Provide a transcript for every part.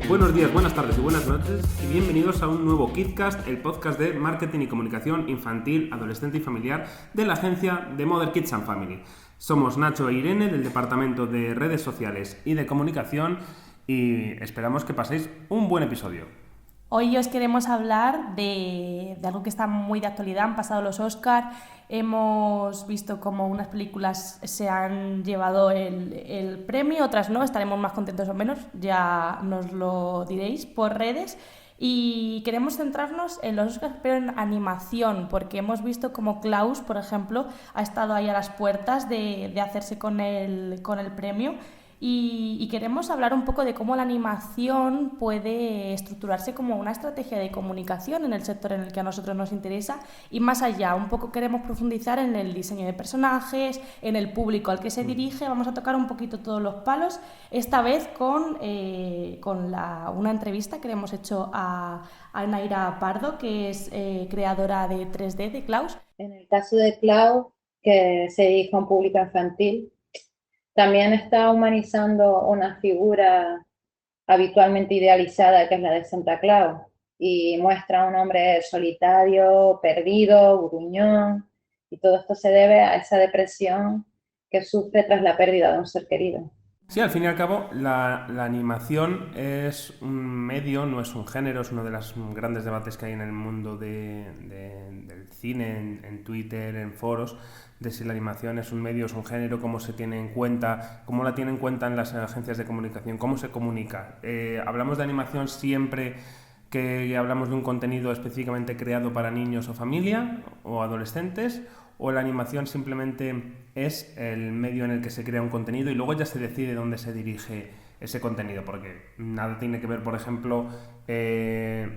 Buenos días, buenas tardes y buenas noches y bienvenidos a un nuevo KidCast, el podcast de marketing y comunicación infantil, adolescente y familiar de la agencia de Mother Kids and Family. Somos Nacho e Irene del departamento de redes sociales y de comunicación y esperamos que paséis un buen episodio. Hoy os queremos hablar de algo que está muy de actualidad. Han pasado los Oscar, hemos visto cómo unas películas se han llevado el premio, otras no, estaremos más contentos o menos, ya nos lo diréis por redes. Y queremos centrarnos en los Oscars, pero en animación, porque hemos visto como Klaus, por ejemplo, ha estado ahí a las puertas de hacerse con el premio. Y queremos hablar un poco de cómo la animación puede estructurarse como una estrategia de comunicación en el sector en el que a nosotros nos interesa y más allá. Un poco queremos profundizar en el diseño de personajes, en el público al que se dirige. Vamos a tocar un poquito todos los palos, esta vez con una entrevista que le hemos hecho a Naira Pardo, que es creadora de 3D de Klaus. En el caso de Klaus, que se dirige a un público infantil, también está humanizando una figura habitualmente idealizada que es la de Santa Claus y muestra a un hombre solitario, perdido, gruñón, y todo esto se debe a esa depresión que sufre tras la pérdida de un ser querido. Sí, al fin y al cabo, la animación es un medio, no es un género, es uno de los grandes debates que hay en el mundo del cine, en Twitter, en foros, de si la animación es un medio, es un género, cómo se tiene en cuenta, cómo la tienen en cuenta en las agencias de comunicación, cómo se comunica. Hablamos de animación siempre que hablamos de un contenido específicamente creado para niños o familia o adolescentes, o la animación simplemente es el medio en el que se crea un contenido y luego ya se decide dónde se dirige ese contenido, porque nada tiene que ver, por ejemplo, te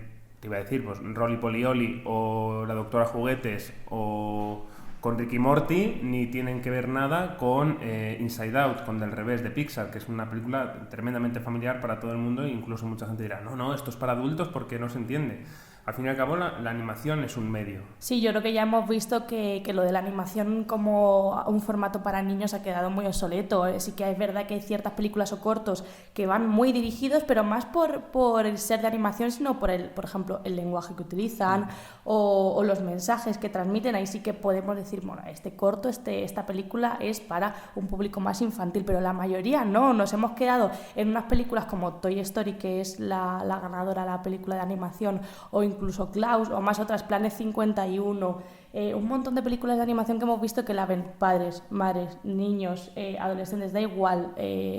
iba a decir, pues Rolly Polioli o La Doctora Juguetes o con Ricky Morty, ni tienen que ver nada con Inside Out, con Del Revés de Pixar, que es una película tremendamente familiar para todo el mundo e incluso mucha gente dirá, no, esto es para adultos porque no se entiende. Al fin y al cabo, la animación es un medio. Sí, yo creo que ya hemos visto que lo de la animación como un formato para niños ha quedado muy obsoleto. Sí que es verdad que hay ciertas películas o cortos que van muy dirigidos, pero más por el ser de animación, sino por ejemplo, el lenguaje que utilizan o los mensajes que transmiten. Ahí sí que podemos decir, bueno, este corto, esta película es para un público más infantil, pero la mayoría no. Nos hemos quedado en unas películas como Toy Story, que es la ganadora de la película de animación, o incluso Klaus, o más otras, Planet 51, un montón de películas de animación que hemos visto que la ven padres, madres, niños, adolescentes, da igual,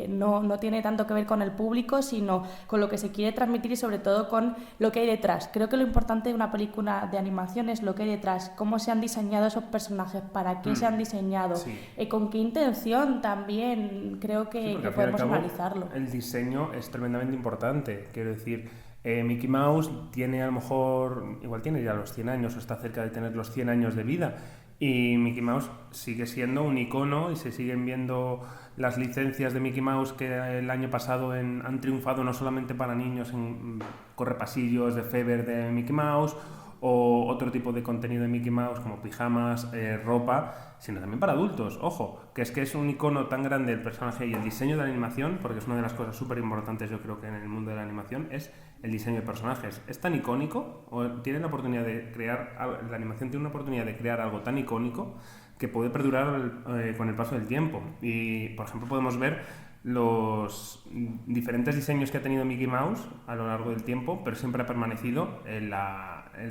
no tiene tanto que ver con el público, sino con lo que se quiere transmitir y sobre todo con lo que hay detrás. Creo que lo importante de una película de animación es lo que hay detrás, cómo se han diseñado esos personajes, para qué se han diseñado, sí. Con qué intención también, creo que podemos analizarlo. El diseño es tremendamente importante, quiero decir. Mickey Mouse tiene a lo mejor, igual tiene ya los 100 años o está cerca de tener los 100 años de vida y Mickey Mouse sigue siendo un icono y se siguen viendo las licencias de Mickey Mouse que el año pasado han triunfado no solamente para niños en correpasillos de Feber de Mickey Mouse o otro tipo de contenido de Mickey Mouse como pijamas, ropa, sino también para adultos. Ojo, que es un icono tan grande el personaje y el diseño de la animación, porque es una de las cosas súper importantes yo creo que en el mundo de la animación, es el diseño de personajes. Es tan icónico, o tiene la oportunidad de crear, la animación tiene una oportunidad de crear algo tan icónico que puede perdurar con el paso del tiempo. Y, por ejemplo, podemos ver los diferentes diseños que ha tenido Mickey Mouse a lo largo del tiempo, pero siempre ha permanecido el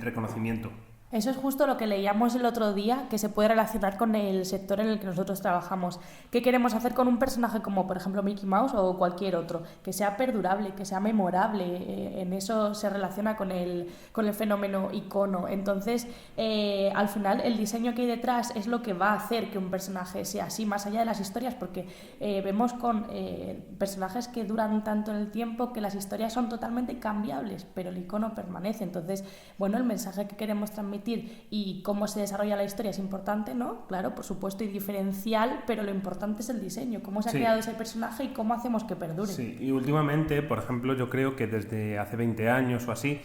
reconocimiento. Eso es justo lo que leíamos el otro día, que se puede relacionar con el sector en el que nosotros trabajamos. ¿Qué queremos hacer con un personaje como, por ejemplo, Mickey Mouse o cualquier otro? Que sea perdurable, que sea memorable. En eso se relaciona con el fenómeno icono. Entonces, al final, el diseño que hay detrás es lo que va a hacer que un personaje sea así, más allá de las historias, porque vemos con personajes que duran tanto en el tiempo que las historias son totalmente cambiables, pero el icono permanece. Entonces, bueno, el mensaje que queremos transmitir y cómo se desarrolla la historia es importante, ¿no? Claro, por supuesto, y diferencial, pero lo importante es el diseño, cómo se ha creado ese personaje y cómo hacemos que perdure. Sí, y últimamente, por ejemplo, yo creo que desde hace 20 años o así,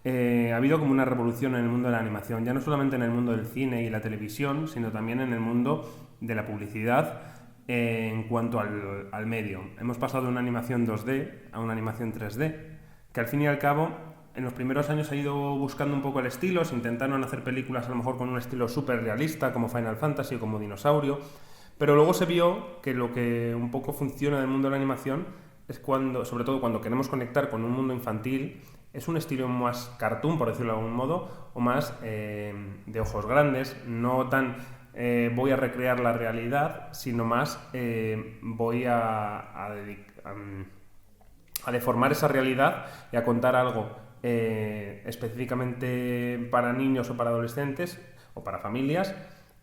ha habido como una revolución en el mundo de la animación, ya no solamente en el mundo del cine y la televisión, sino también en el mundo de la publicidad en cuanto al medio. Hemos pasado de una animación 2D a una animación 3D, que al fin y al cabo en los primeros años ha ido buscando un poco el estilo, se intentaron hacer películas a lo mejor con un estilo súper realista como Final Fantasy o como Dinosaurio, pero luego se vio que lo que un poco funciona en el mundo de la animación es cuando, sobre todo cuando queremos conectar con un mundo infantil, es un estilo más cartoon, por decirlo de algún modo, o más de ojos grandes, no tan voy a recrear la realidad, sino más voy a deformar esa realidad y a contar algo específicamente para niños o para adolescentes o para familias,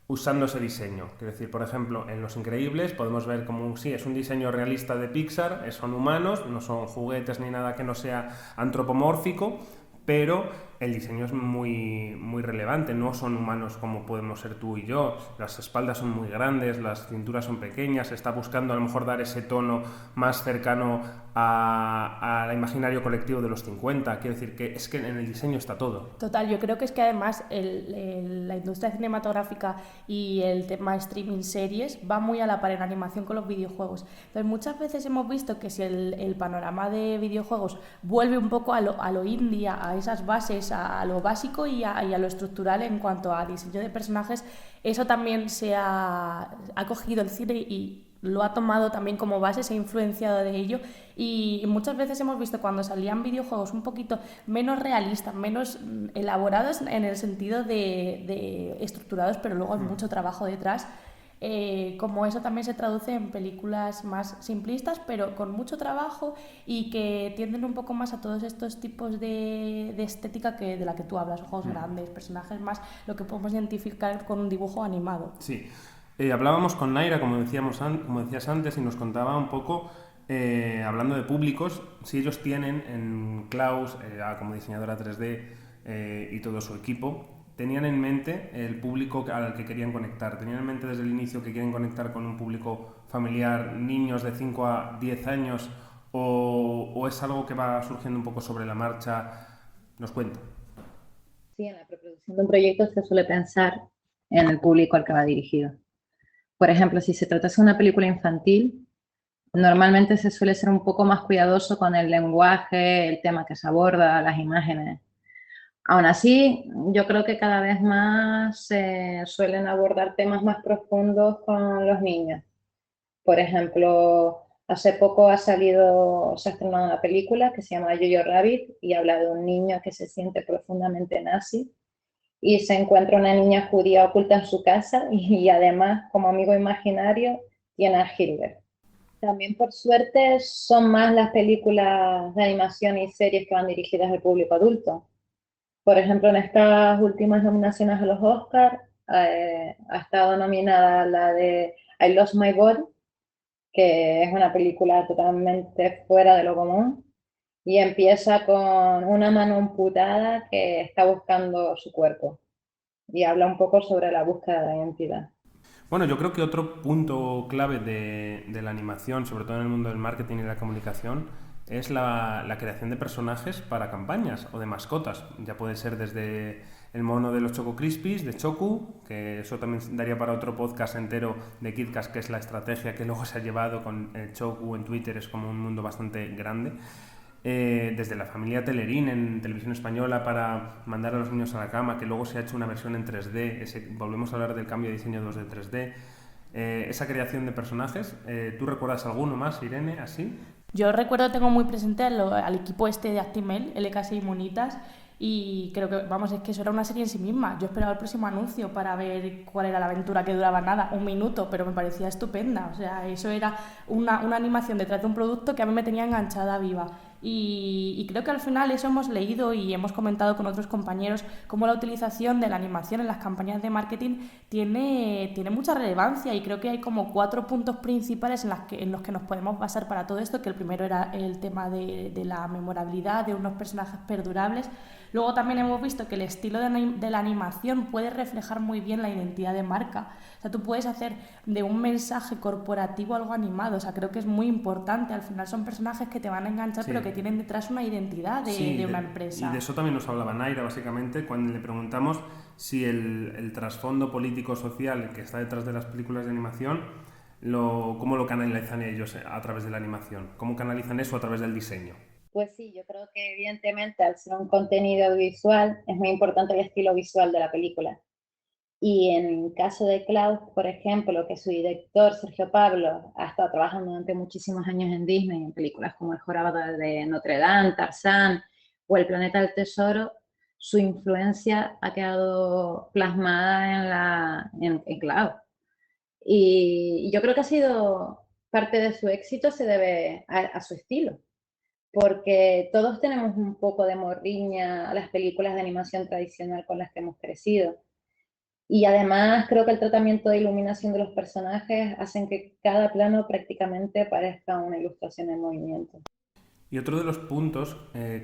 usando ese diseño. Quiero decir, por ejemplo, en Los Increíbles podemos ver como sí, es un diseño realista de Pixar, son humanos, no son juguetes ni nada que no sea antropomórfico, pero el diseño es muy, muy relevante, no son humanos como podemos ser tú y yo, las espaldas son muy grandes, las cinturas son pequeñas, se está buscando a lo mejor dar ese tono más cercano al imaginario colectivo de los 50, quiero decir que es que en el diseño está todo. Total, yo creo que es que además la industria cinematográfica y el tema streaming series va muy a la par en animación con los videojuegos. Entonces muchas veces hemos visto que si el panorama de videojuegos vuelve un poco a lo indie, a esas bases, a lo básico y a lo estructural en cuanto a diseño de personajes, eso también ha cogido el cine y lo ha tomado también como base, se ha influenciado de ello y muchas veces hemos visto cuando salían videojuegos un poquito menos realistas, menos elaborados en el sentido de estructurados, pero luego hay mucho trabajo detrás, como eso también se traduce en películas más simplistas, pero con mucho trabajo y que tienden un poco más a todos estos tipos de estética de la que tú hablas, ojos grandes, personajes más, lo que podemos identificar con un dibujo animado. Sí. Hablábamos con Naira, como decías antes, y nos contaba un poco, hablando de públicos, si ellos tienen en Klaus, como diseñadora 3D y todo su equipo, tenían en mente el público al que querían conectar, tenían en mente desde el inicio que quieren conectar con un público familiar, niños de 5 a 10 años, o es algo que va surgiendo un poco sobre la marcha. Nos cuenta. Sí, en la preproducción de un proyecto se suele pensar en el público al que va dirigido. Por ejemplo, si se tratase de una película infantil, normalmente se suele ser un poco más cuidadoso con el lenguaje, el tema que se aborda, las imágenes. Aún así, yo creo que cada vez más se suelen abordar temas más profundos con los niños. Por ejemplo, hace poco se ha estrenado una película que se llama Jojo Rabbit y habla de un niño que se siente profundamente nazi y se encuentra una niña judía oculta en su casa y además, como amigo imaginario, tiene a Hitler. También, por suerte, son más las películas de animación y series que van dirigidas al público adulto. Por ejemplo, en estas últimas nominaciones a los Oscars ha estado nominada la de I Lost My Body, que es una película totalmente fuera de lo común y empieza con una mano amputada que está buscando su cuerpo y habla un poco sobre la búsqueda de la identidad. Bueno, yo creo que otro punto clave de la animación, sobre todo en el mundo del marketing y la comunicación, es la creación de personajes para campañas o de mascotas. Ya puede ser desde el mono de los Choco Crispies, de Choco, que eso también daría para otro podcast entero de KitKat, que es la estrategia que luego se ha llevado con el Choco en Twitter, es como un mundo bastante grande. Desde la familia Telerín en Televisión Española para mandar a los niños a la cama, que luego se ha hecho una versión en 3D, volvemos a hablar del cambio de diseño 2D 3D, esa creación de personajes. ¿Tú recuerdas alguno más, Irene, así? Yo recuerdo, tengo muy presente al equipo de Actimel, LK6 Monitas, y creo que, vamos, es que eso era una serie en sí misma. Yo esperaba el próximo anuncio para ver cuál era la aventura, que duraba nada, un minuto, pero me parecía estupenda. O sea, eso era una animación detrás de un producto que a mí me tenía enganchada viva. Y creo que al final eso hemos leído y hemos comentado con otros compañeros cómo la utilización de la animación en las campañas de marketing tiene mucha relevancia, y creo que hay como 4 puntos principales en los que nos podemos basar para todo esto, que el primero era el tema de la memorabilidad, de unos personajes perdurables. Luego también hemos visto que el estilo de la animación puede reflejar muy bien la identidad de marca. O sea, tú puedes hacer de un mensaje corporativo algo animado. O sea, creo que es muy importante. Al final son personajes que te van a enganchar, pero que tienen detrás una identidad de una empresa. Y de eso también nos hablaba Naira, básicamente, cuando le preguntamos si el trasfondo político-social que está detrás de las películas de animación, cómo lo canalizan ellos a través de la animación, cómo canalizan eso a través del diseño. Pues sí, yo creo que evidentemente al ser un contenido audiovisual es muy importante el estilo visual de la película. Y en el caso de Klaus, por ejemplo, que su director, Sergio Pablo, ha estado trabajando durante muchísimos años en Disney, en películas como El Jorobado de Notre Dame, Tarzán o El Planeta del Tesoro, su influencia ha quedado plasmada en Klaus. Y yo creo que ha sido parte de su éxito, se debe a su estilo, porque todos tenemos un poco de morriña a las películas de animación tradicional con las que hemos crecido. Y además creo que el tratamiento de iluminación de los personajes hacen que cada plano prácticamente parezca una ilustración en movimiento. Y otro de los puntos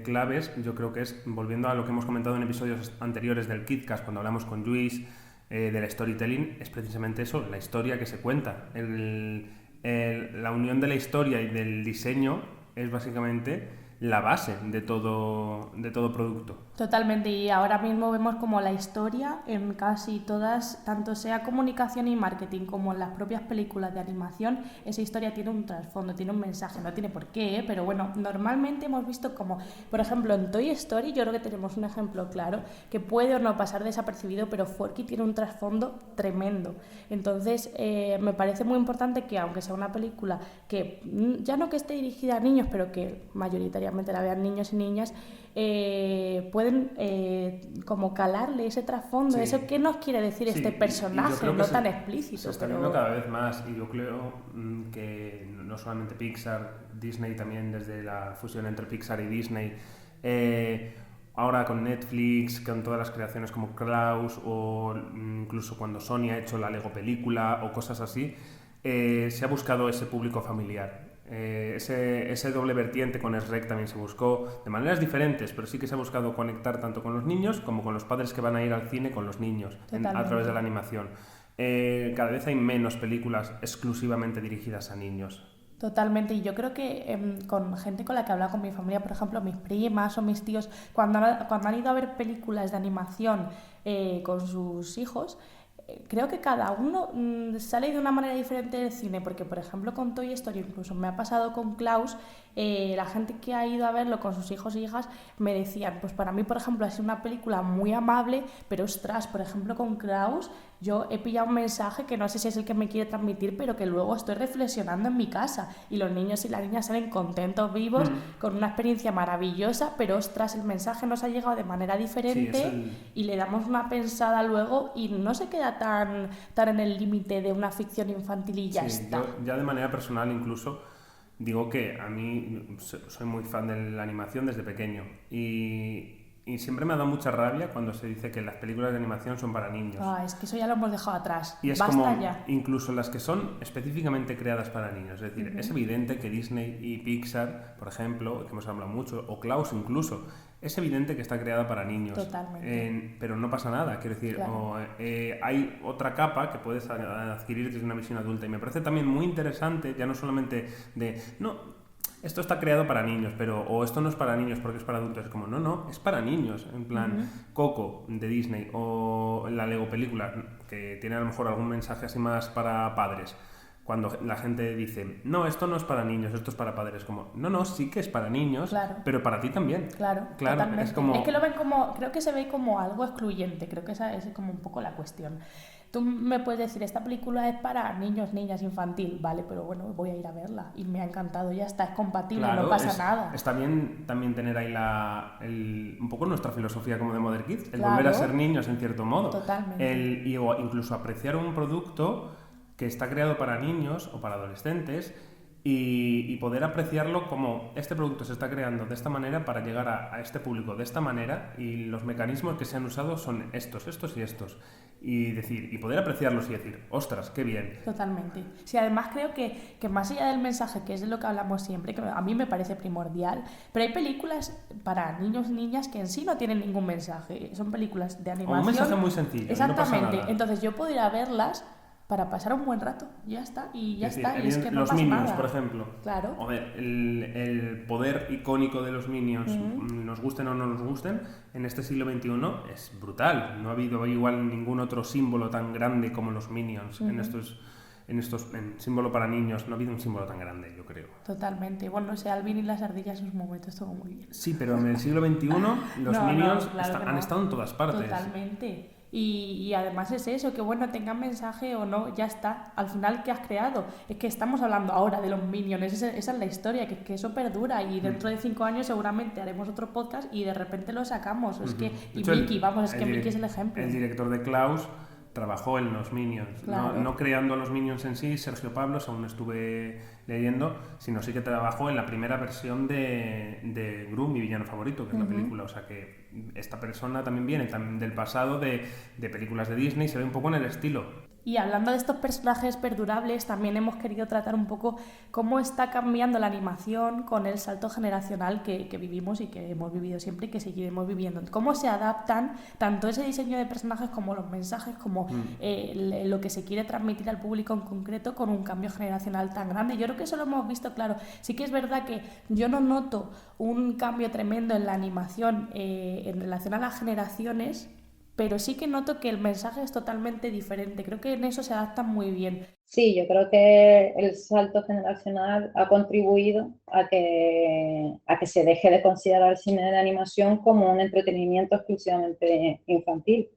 claves, yo creo que es, volviendo a lo que hemos comentado en episodios anteriores del KidCast, cuando hablamos con Luis del storytelling, es precisamente eso, la historia que se cuenta. La unión de la historia y del diseño es básicamente la base de todo producto. Totalmente, y ahora mismo vemos como la historia en casi todas, tanto sea comunicación y marketing como en las propias películas de animación, esa historia tiene un trasfondo, tiene un mensaje, no tiene por qué, pero bueno, normalmente hemos visto como, por ejemplo, en Toy Story yo creo que tenemos un ejemplo claro, que puede o no pasar desapercibido, pero Forky tiene un trasfondo tremendo. Entonces, me parece muy importante que, aunque sea una película que ya no que esté dirigida a niños, pero que mayoritariamente la vean niños y niñas, pueden como calarle ese trasfondo, eso qué nos quiere decir este personaje, no tan explícito. Se está viendo cada vez más, y yo creo que no solamente Pixar, Disney también, desde la fusión entre Pixar y Disney, ahora con Netflix, con todas las creaciones como Klaus, o incluso cuando Sony ha hecho la Lego película o cosas así, se ha buscado ese público familiar. Ese doble vertiente con SREC también se buscó de maneras diferentes, pero sí que se ha buscado conectar tanto con los niños como con los padres que van a ir al cine con los niños a través de la animación. Cada vez hay menos películas exclusivamente dirigidas a niños. Totalmente, y yo creo que con gente con la que he hablado, con mi familia, por ejemplo, mis primas o mis tíos, cuando han ido a ver películas de animación con sus hijos, creo que cada uno sale de una manera diferente del cine, porque por ejemplo con Toy Story, incluso me ha pasado con Klaus, la gente que ha ido a verlo con sus hijos e hijas me decían, pues para mí por ejemplo ha sido una película muy amable, pero ostras, por ejemplo con Klaus yo he pillado un mensaje que no sé si es el que me quiere transmitir, pero que luego estoy reflexionando en mi casa y los niños y las niñas salen contentos, vivos, con una experiencia maravillosa, pero ostras, el mensaje nos ha llegado de manera diferente y le damos una pensada luego y no se queda tan en el límite de una ficción infantil y ya está. Yo ya de manera personal incluso digo que a mí soy muy fan de la animación desde pequeño y siempre me ha dado mucha rabia cuando se dice que las películas de animación son para niños. Es que eso ya lo hemos dejado atrás. Y es basta como, ya. incluso las que son específicamente creadas para niños. Es decir, es evidente que Disney y Pixar, por ejemplo, que hemos hablado mucho, o Klaus incluso, es evidente que está creada para niños. Totalmente. Pero no pasa nada, quiero decir, Claro. hay otra capa que puedes adquirir desde una visión adulta. Y me parece también muy interesante, ya no solamente de, no, esto está creado para niños, o esto no es para niños porque es para adultos. Es como, no, es para niños. En plan, Coco de Disney o la Lego película, que tiene a lo mejor algún mensaje así más para padres. Cuando la gente dice, no, esto no es para niños, esto es para padres. Como, no, sí que es para niños, pero para ti también. Claro, es como... Es que lo ven como, creo que se ve como algo excluyente, creo que esa es como un poco la cuestión. Tú me puedes decir, esta película es para niños, niñas, infantil, vale, pero bueno, voy a ir a verla y me ha encantado, ya está, es compatible, no pasa nada. Está bien también tener ahí un poco nuestra filosofía como de Mother Kids, el volver a ser niños en cierto modo. Totalmente. O incluso apreciar un producto que está creado para niños o para adolescentes y poder apreciarlo como este producto se está creando de esta manera para llegar a este público de esta manera y los mecanismos que se han usado son estos, estos y estos. Y decir, y poder apreciarlos y decir, ostras, qué bien. Totalmente. Sí, además creo que más allá del mensaje, que es de lo que hablamos siempre, que a mí me parece primordial, pero hay películas para niños y niñas que en sí no tienen ningún mensaje. Son películas de animación. O un mensaje muy sencillo. Exactamente. No pasa nada. Entonces yo puedo ir a verlas para pasar un buen rato. Ya está. Y ya Es está. decir, Y es que no los pasa Minions, nada. por ejemplo. Claro. A ver, el poder icónico de los Minions, nos gusten o no nos gusten, en este siglo XXI es brutal. No ha habido igual ningún otro símbolo tan grande como los Minions en símbolo para niños. No ha habido un símbolo tan grande, yo creo. Totalmente. Bueno, o sea, Alvin y las ardillas en sus momentos estuvo muy bien. Sí, pero en el siglo XXI los Minions claro han estado en todas partes. Totalmente. Y además es eso, que bueno, tengan mensaje o no, ya está. Al final, ¿qué has creado? Es que estamos hablando ahora de los Minions, esa es la historia, que eso perdura y dentro de 5 años seguramente haremos otro podcast y de repente lo sacamos. Es que, y hecho, Mickey, vamos, es que Mickey es el ejemplo. El director de Klaus trabajó en los Minions, Claro. no creando los Minions en sí, Sergio Pablos, aún estuve leyendo, sino sí que trabajó en la primera versión de Gru, mi villano favorito, que es la película. O sea que esta persona también viene del pasado de películas de Disney, se ve un poco en el estilo. Y hablando de estos personajes perdurables, también hemos querido tratar un poco cómo está cambiando la animación con el salto generacional que vivimos y que hemos vivido siempre y que seguiremos viviendo. Cómo se adaptan tanto ese diseño de personajes como los mensajes, como lo que se quiere transmitir al público en concreto con un cambio generacional tan grande. Yo creo que eso lo hemos visto claro. Sí que es verdad que yo no noto un cambio tremendo en la animación en relación a las generaciones, pero sí que noto que el mensaje es totalmente diferente. Creo que en eso se adaptan muy bien. Sí, yo creo que el salto generacional ha contribuido a que se deje de considerar el cine de animación como un entretenimiento exclusivamente infantil.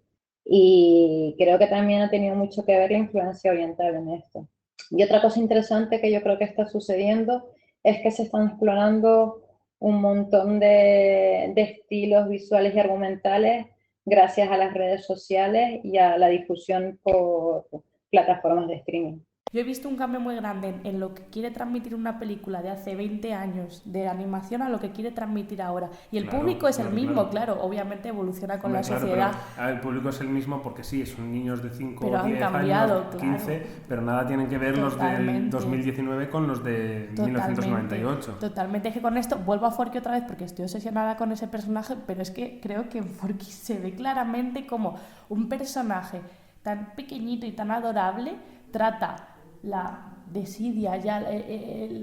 Y creo que también ha tenido mucho que ver la influencia oriental en esto. Y otra cosa interesante que yo creo que está sucediendo es que se están explorando un montón de estilos visuales y argumentales gracias a las redes sociales y a la difusión por plataformas de streaming. Yo he visto un cambio muy grande en lo que quiere transmitir una película de hace 20 años de animación a lo que quiere transmitir ahora. Y el público es el mismo, claro, obviamente evoluciona con la sociedad. Pero el público es el mismo porque sí, son niños de 5 pero o 10 cambiado, años, 15, pero nada tienen que ver los del 2019 con los de 1998. Totalmente, es que con esto vuelvo a Forky otra vez porque estoy obsesionada con ese personaje, pero es que creo que en Forky se ve claramente como un personaje tan pequeñito y tan adorable trata la desidia, ya el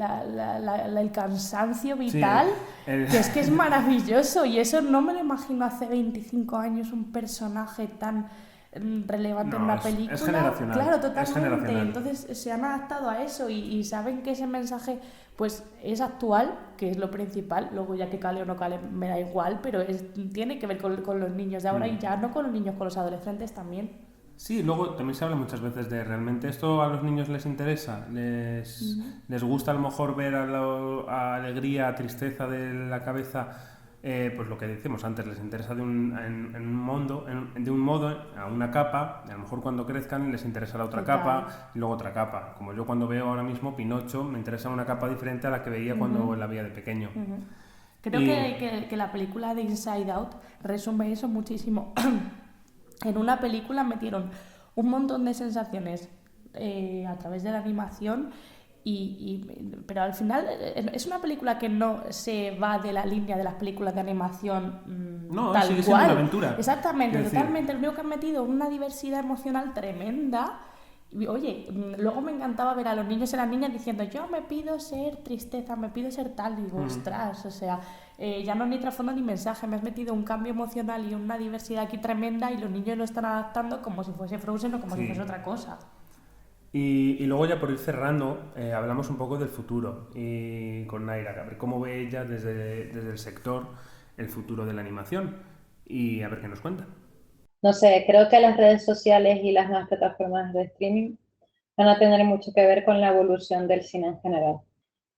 cansancio vital, sí, que es maravilloso y eso no me lo imagino hace 25 años un personaje tan relevante en una película. Es generacional. Claro, totalmente. Es generacional. Entonces se han adaptado a eso y saben que ese mensaje pues es actual, que es lo principal. Luego ya que cale o no cale me da igual, pero tiene que ver con los niños de ahora y ya no con los niños, con los adolescentes también. Sí, luego también se habla muchas veces de realmente esto a los niños les interesa, les gusta a lo mejor ver a alegría, a tristeza de la cabeza, pues lo que decimos antes, les interesa de un modo, a una capa, y a lo mejor cuando crezcan les interesará otra capa y luego otra capa. Como yo cuando veo ahora mismo Pinocho me interesa una capa diferente a la que veía cuando la veía de pequeño. Creo que la película de Inside Out resume eso muchísimo. En una película metieron un montón de sensaciones a través de la animación, pero al final es una película que no se va de la línea de las películas de animación no, tal sigue cual. Siendo una aventura. Exactamente, totalmente. Lo único que han metido una diversidad emocional tremenda. Y, oye, luego me encantaba ver a los niños y las niñas diciendo yo me pido ser tristeza, me pido ser tal, y digo, ostras, o sea, ya no ni trasfondo ni mensaje, me has metido un cambio emocional y una diversidad aquí tremenda y los niños lo están adaptando como si fuese Frozen o como si fuese otra cosa. Y luego ya por ir cerrando, hablamos un poco del futuro y con Naira, a ver cómo ve ella desde el sector el futuro de la animación y a ver qué nos cuenta. No sé, creo que las redes sociales y las nuevas plataformas de streaming van a tener mucho que ver con la evolución del cine en general.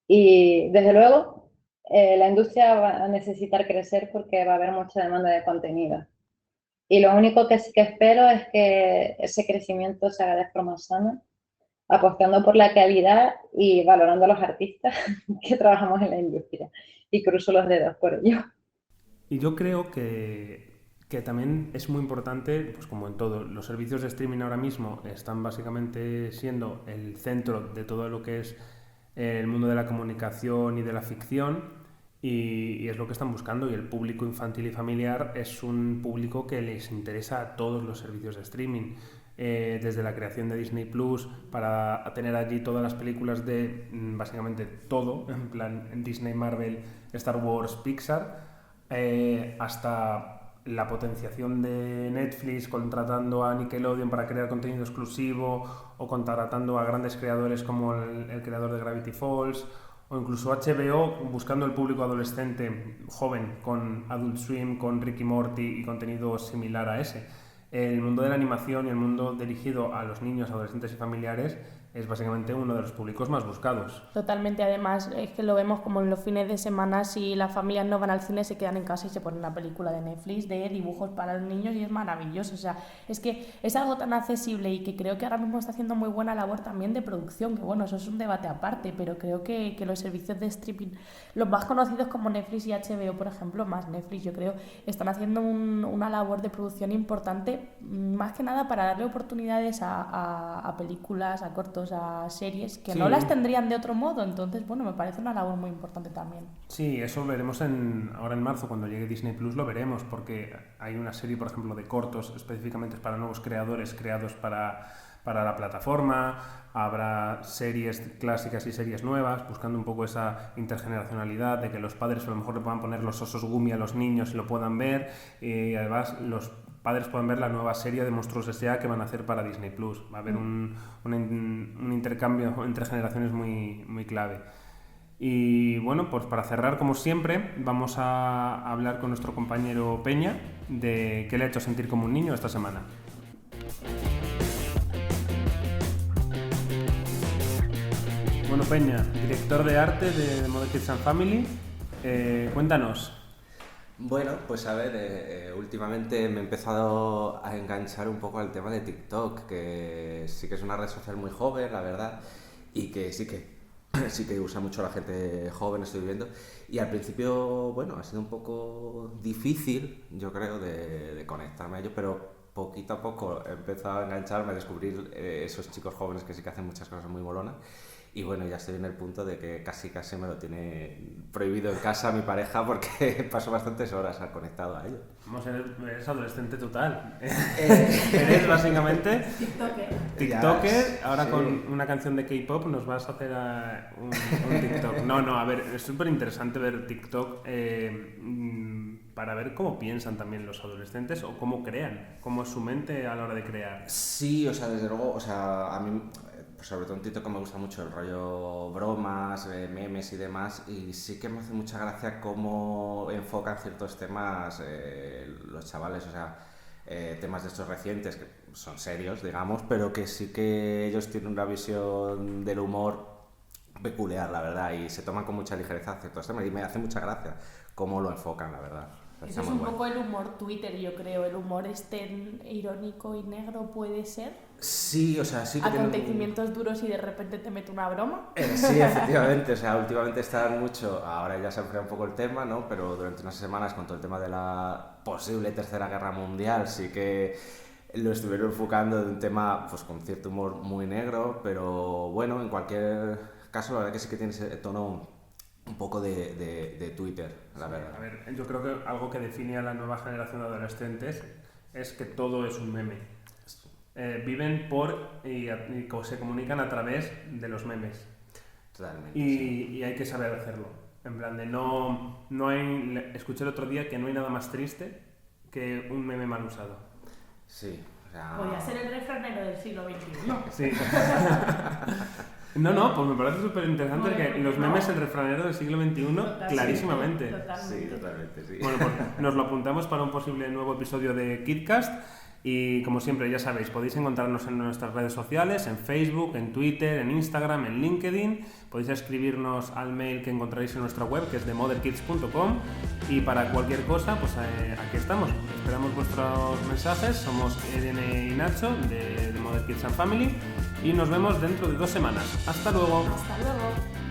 Y desde luego, la industria va a necesitar crecer porque va a haber mucha demanda de contenido. Y lo único que espero es que ese crecimiento se haga de forma sana apostando por la calidad y valorando a los artistas que trabajamos en la industria. Y cruzo los dedos por ello. Y yo creo que también es muy importante, pues como en todo, los servicios de streaming ahora mismo están básicamente siendo el centro de todo lo que es el mundo de la comunicación y de la ficción, y es lo que están buscando, y el público infantil y familiar es un público que les interesa a todos los servicios de streaming. Desde la creación de Disney Plus para tener allí todas las películas de básicamente todo, en plan Disney, Marvel, Star Wars, Pixar, hasta la potenciación de Netflix contratando a Nickelodeon para crear contenido exclusivo, o contratando a grandes creadores como el creador de Gravity Falls, o incluso HBO buscando el público adolescente joven con Adult Swim, con Rick y Morty y contenido similar a ese. El mundo de la animación y el mundo dirigido a los niños, adolescentes y familiares es básicamente uno de los públicos más buscados. Totalmente, además es que lo vemos como en los fines de semana, si las familias no van al cine se quedan en casa y se ponen una película de Netflix de dibujos para los niños y es maravilloso. O sea, es que es algo tan accesible y que creo que ahora mismo está haciendo muy buena labor también de producción, que bueno, eso es un debate aparte, pero creo que los servicios de streaming, los más conocidos como Netflix y HBO, por ejemplo, más Netflix yo creo, están haciendo una labor de producción importante, más que nada para darle oportunidades a películas, a cortos, a series que sí, no las tendrían de otro modo. Entonces, bueno, me parece una labor muy importante también. Sí, eso lo veremos ahora en marzo, cuando llegue Disney Plus lo veremos, porque hay una serie, por ejemplo, de cortos específicamente para nuevos creadores, creados para la plataforma. Habrá series clásicas y series nuevas, buscando un poco esa intergeneracionalidad, de que los padres a lo mejor le puedan poner los osos Gummy a los niños y lo puedan ver, y además los padres pueden ver la nueva serie de Monstruos S.A. que van a hacer para Disney Plus. Va a haber un intercambio entre generaciones muy, muy clave. Y bueno, pues para cerrar, como siempre, vamos a hablar con nuestro compañero Peña de qué le ha hecho sentir como un niño esta semana. Bueno, Peña, director de arte de Model Kids and Family, cuéntanos. Bueno, pues a ver, últimamente me he empezado a enganchar un poco al tema de TikTok, que sí que es una red social muy joven, la verdad, y que sí que usa mucho la gente joven, estoy viendo. Y al principio, bueno, ha sido un poco difícil, yo creo, de conectarme a ello, pero poquito a poco he empezado a engancharme, a descubrir esos chicos jóvenes que sí que hacen muchas cosas muy molonas. Y bueno, ya estoy en el punto de que casi me lo tiene prohibido en casa mi pareja, porque paso bastantes horas conectado a ello. Vamos, eres adolescente total. Eres básicamente TikToker. Ahora sí, con una canción de K-pop nos vas a hacer un TikTok. No, a ver, es súper interesante ver TikTok para ver cómo piensan también los adolescentes o cómo crean, cómo es su mente a la hora de crear. Sí, o sea, desde luego, o sea, a mí, pues sobre todo en TikTok me gusta mucho el rollo bromas, memes y demás, y sí que me hace mucha gracia cómo enfocan ciertos temas los chavales, o sea, temas de estos recientes que son serios, digamos, pero que sí que ellos tienen una visión del humor peculiar, la verdad, y se toman con mucha ligereza ciertos temas, y me hace mucha gracia cómo lo enfocan, la verdad. Eso es un poco el humor Twitter, yo creo, el humor irónico y negro puede ser. Sí, o sea, sí que acontecimientos duros y de repente te mete una broma. Sí, efectivamente, o sea, últimamente están mucho, ahora ya se enfría un poco el tema, ¿no? Pero durante unas semanas con todo el tema de la posible Tercera Guerra Mundial sí que lo estuvieron enfocando de un tema pues con cierto humor muy negro, pero bueno, en cualquier caso la verdad que sí que tiene ese tono un poco de Twitter, la verdad. A ver, yo creo que algo que define a la nueva generación de adolescentes es que todo es un meme. Viven y se comunican a través de los memes. Totalmente. Y hay que saber hacerlo. En plan de no hay... Escuché el otro día que no hay nada más triste que un meme mal usado. Sí, o sea... Podría ser el refranero del siglo XXI. Sí. No, pues me parece súper interesante que los memes, el refranero del siglo XXI, clarísimamente. Totalmente. Sí, totalmente, sí. Bueno, pues nos lo apuntamos para un posible nuevo episodio de KidCast. Y como siempre, ya sabéis, podéis encontrarnos en nuestras redes sociales, en Facebook, en Twitter, en Instagram, en LinkedIn. Podéis escribirnos al mail que encontraréis en nuestra web, que es themotherkids.com. Y para cualquier cosa, pues aquí estamos. Esperamos vuestros mensajes. Somos Irene y Nacho de The Mother Kids and Family. Y nos vemos dentro de 2 semanas. ¡Hasta luego! Hasta luego.